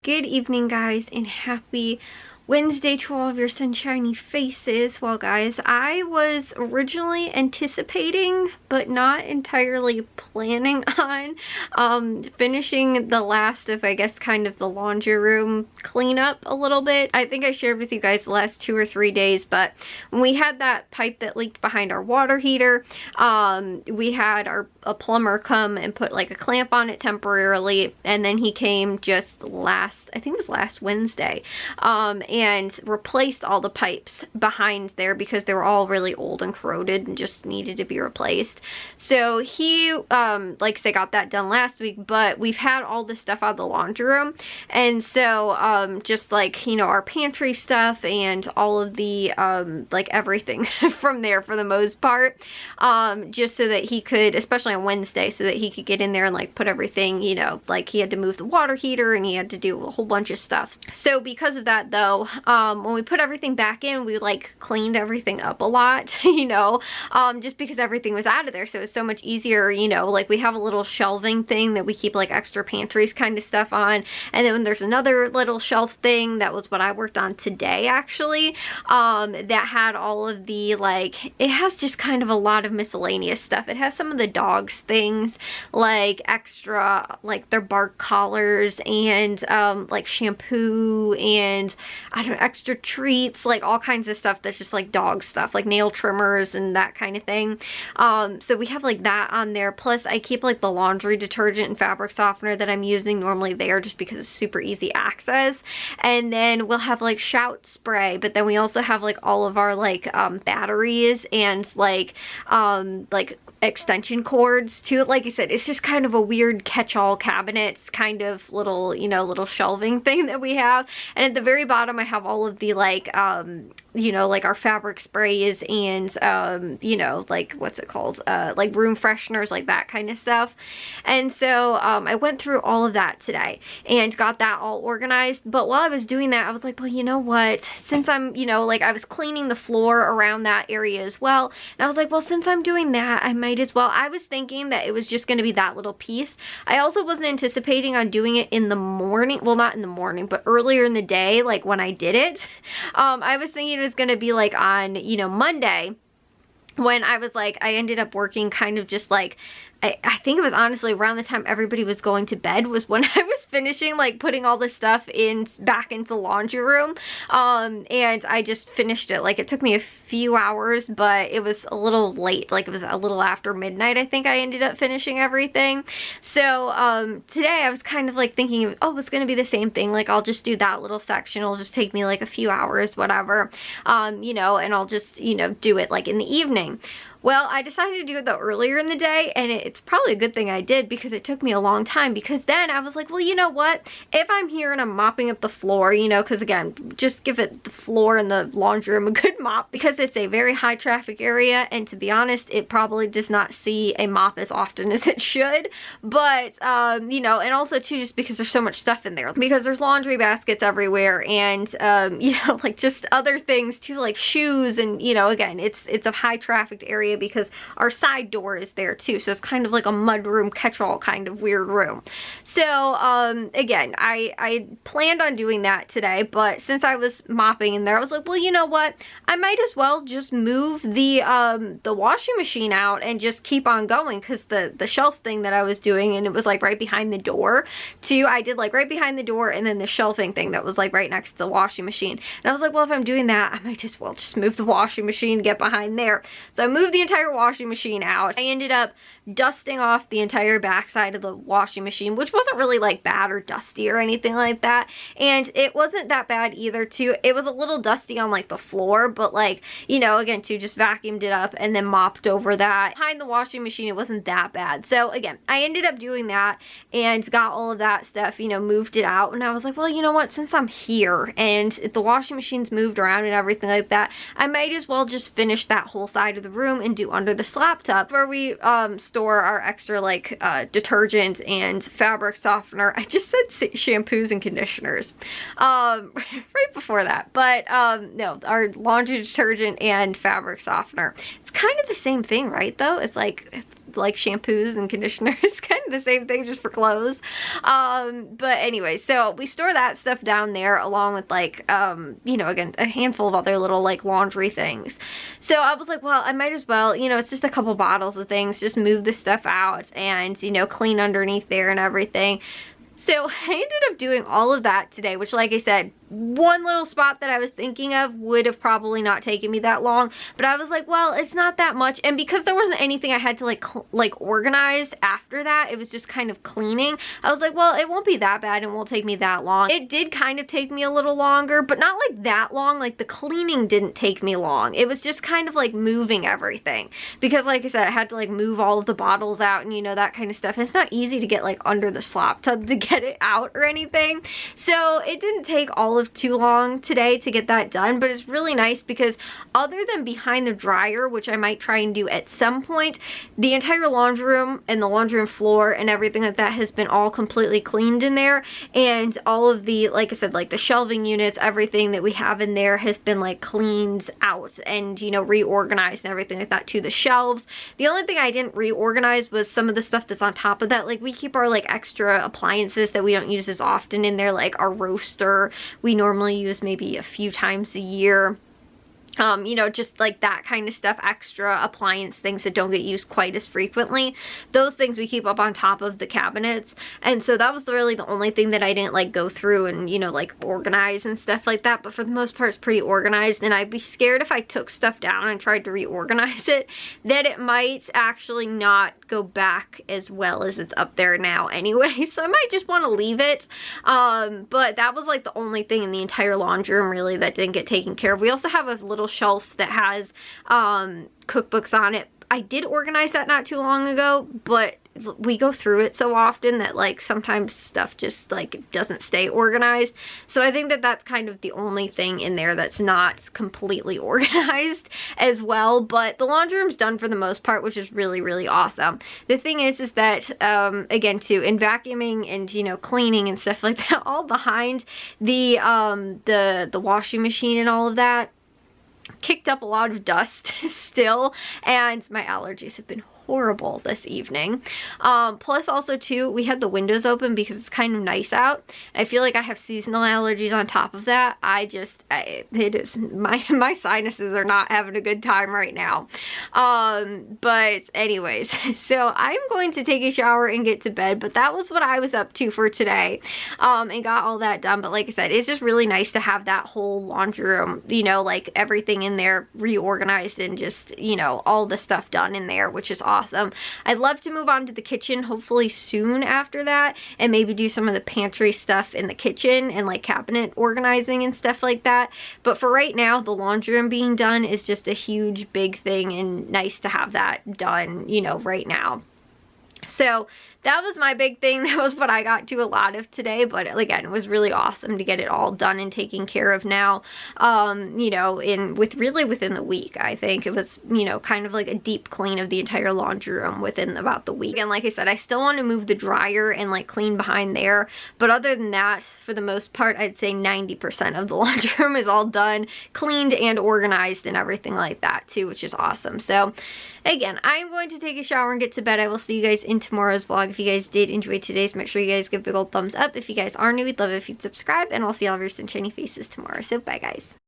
Good evening, guys, and happy Wednesday to all of your sunshiny faces. Well, guys, I was originally anticipating, but not entirely planning on finishing the last of, I guess, kind of the laundry room cleanup a little bit. I think I shared with you guys the last 2 or 3 days, but when we had that pipe that leaked behind our water heater, we had a plumber come and put like a clamp on it temporarily, and then he came just I think it was last Wednesday, and replaced all the pipes behind there because they were all really old and corroded and just needed to be replaced. So he, like I said, got that done last week, but we've had all this stuff out of the laundry room, and so just like, you know, our pantry stuff and all of the like everything from there for the most part, just so that he could, especially on Wednesday, so that he could get in there and like put everything, you know, like he had to move the water heater and he had to do a whole bunch of stuff. So because of that though, when we put everything back in, we like cleaned everything up a lot, you know, just because everything was out of there. So it's so much easier, you know, like we have a little shelving thing that we keep like extra pantries kind of stuff on. And then there's another little shelf thing that was what I worked on today, actually, that had all of the, like, it has just kind of a lot of miscellaneous stuff. It has some of the dogs things, like extra, like their bark collars and like shampoo and I don't know, extra treats, like all kinds of stuff that's just like dog stuff, like nail trimmers and that kind of thing. So we have like that on there. Plus I keep like the laundry detergent and fabric softener that I'm using normally there just because it's super easy access. And then we'll have like shout spray, but then we also have like all of our like batteries and like extension cords too. Like I said, it's just kind of a weird catch-all cabinets kind of little, you know, little shelving thing that we have. And at the very bottom I have all of the like you know, like our fabric sprays and you know, like what's it called, like room fresheners, like that kind of stuff. And so I went through all of that today and got that all organized. But while I was doing that, I was like, well, you know what, since I'm, you know, like I was cleaning the floor around that area as well, and I was like, well, since I'm doing that, I might as well. I was thinking that it was just going to be that little piece. I also wasn't anticipating on doing it in the morning, well, not in the morning, but earlier in the day, like when I did it. I was thinking it was going to be like on, you know, Monday, when I was like, I ended up working kind of just like, I think it was honestly around the time everybody was going to bed was when I was finishing like putting all this stuff back into the laundry room, and I just finished it. Like it took me a few hours, but it was a little late, like it was a little after midnight I think I ended up finishing everything. So today I was kind of like thinking, oh, it's gonna be the same thing, like I'll just do that little section, it'll just take me like a few hours, whatever, you know, and I'll just, you know, do it like in the evening. Well, I decided to do it though earlier in the day, and it's probably a good thing I did because it took me a long time, because then I was like, well, you know what, if I'm here and I'm mopping up the floor, you know, because again, just give it the floor and the laundry room a good mop, because it's a very high traffic area, and to be honest, it probably does not see a mop as often as it should. But you know, and also too, just because there's so much stuff in there, because there's laundry baskets everywhere, and you know, like just other things too, like shoes, and you know, again, it's a high trafficked area because our side door is there too, so it's kind of like a mudroom catch-all kind of weird room. So again, I planned on doing that today, but since I was mopping in there, I was like, well, you know what, I might as well just move the washing machine out and just keep on going, because the shelf thing that I was doing, and it was like right behind the door too, I did like right behind the door, and then the shelving thing that was like right next to the washing machine. And I was like, well, if I'm doing that, I might as well just move the washing machine and get behind there. So I moved the entire washing machine out. I ended up dusting off the entire backside of the washing machine, which wasn't really like bad or dusty or anything like that, and it wasn't that bad either too. It was a little dusty on like the floor, but like, you know, again too, just vacuumed it up and then mopped over that. Behind the washing machine, it wasn't that bad. So again, I ended up doing that and got all of that stuff, you know, moved it out, and I was like, well, you know what, since I'm here and the washing machine's moved around and everything like that, I might as well just finish that whole side of the room and do under the slab tub where we store our extra like detergent and fabric softener. I just said shampoos and conditioners right before that, but no, our laundry detergent and fabric softener. It's kind of the same thing, right, though? It's like like shampoos and conditioners, kind of the same thing, just for clothes. But anyway, so we store that stuff down there along with like, you know, again, a handful of other little like laundry things. So I was like, well, I might as well, you know, it's just a couple bottles of things, just move this stuff out and, you know, clean underneath there and everything. So I ended up doing all of that today, which, like I said, one little spot that I was thinking of would have probably not taken me that long, but I was like, well, it's not that much. And because there wasn't anything I had to like organize after that, it was just kind of cleaning. I was like, well, it won't be that bad and won't take me that long. It did kind of take me a little longer, but not like that long. Like the cleaning didn't take me long. It was just kind of like moving everything, because like I said, I had to like move all of the bottles out and, you know, that kind of stuff. It's not easy to get like under the slop tub to get it out or anything. So it didn't take all of too long today to get that done, but it's really nice because other than behind the dryer, which I might try and do at some point, the entire laundry room and the laundry room floor and everything like that has been all completely cleaned in there, and all of the, like I said, like the shelving units, everything that we have in there has been like cleaned out and, you know, reorganized and everything like that to the shelves. The only thing I didn't reorganize was some of the stuff that's on top of that. Like we keep our like extra appliances that we don't use as often in there, like our roaster. We normally use maybe a few times a year. You know, just like that kind of stuff, extra appliance things that don't get used quite as frequently. Those things we keep up on top of the cabinets. And so that was really the only thing that I didn't like go through and, you know, like organize and stuff like that. But for the most part, it's pretty organized. And I'd be scared if I took stuff down and tried to reorganize it, that it might actually not go back as well as it's up there now anyway. So I might just want to leave it. But that was like the only thing in the entire laundry room really that didn't get taken care of. We also have a little shelf that has cookbooks on it. I did organize that not too long ago, but we go through it so often that like sometimes stuff just like doesn't stay organized. So I think that that's kind of the only thing in there that's not completely organized as well. But the laundry room's done for the most part, which is really, really awesome. The thing is that again too, in vacuuming and, you know, cleaning and stuff like that, all behind the washing machine and all of that kicked up a lot of dust still, and my allergies have been horrible this evening. Plus also too, we had the windows open because it's kind of nice out. I feel like I have seasonal allergies on top of that. It is, my sinuses are not having a good time right now. But anyways, so I'm going to take a shower and get to bed, but that was what I was up to for today, and got all that done. But like I said, it's just really nice to have that whole laundry room, you know, like everything in there reorganized and just, you know, all the stuff done in there, which is awesome. I'd love to move on to the kitchen hopefully soon after that, and maybe do some of the pantry stuff in the kitchen and like cabinet organizing and stuff like that. But for right now, the laundry room being done is just a huge big thing, and nice to have that done, you know, right now. So that was my big thing. That was what I got to a lot of today, but again, it was really awesome to get it all done and taken care of now, you know, within the week. I think it was, you know, kind of like a deep clean of the entire laundry room within about the week. And like I said, I still want to move the dryer and like clean behind there, but other than that, for the most part, I'd say 90% of the laundry room is all done, cleaned and organized and everything like that too, which is awesome. So again, I'm going to take a shower and get to bed. I will see you guys in tomorrow's vlog. If you guys did enjoy today's, make sure you guys give a big old thumbs up. If you guys are new, we'd love it if you'd subscribe, and I'll see all of your sunshiny faces tomorrow. So bye guys.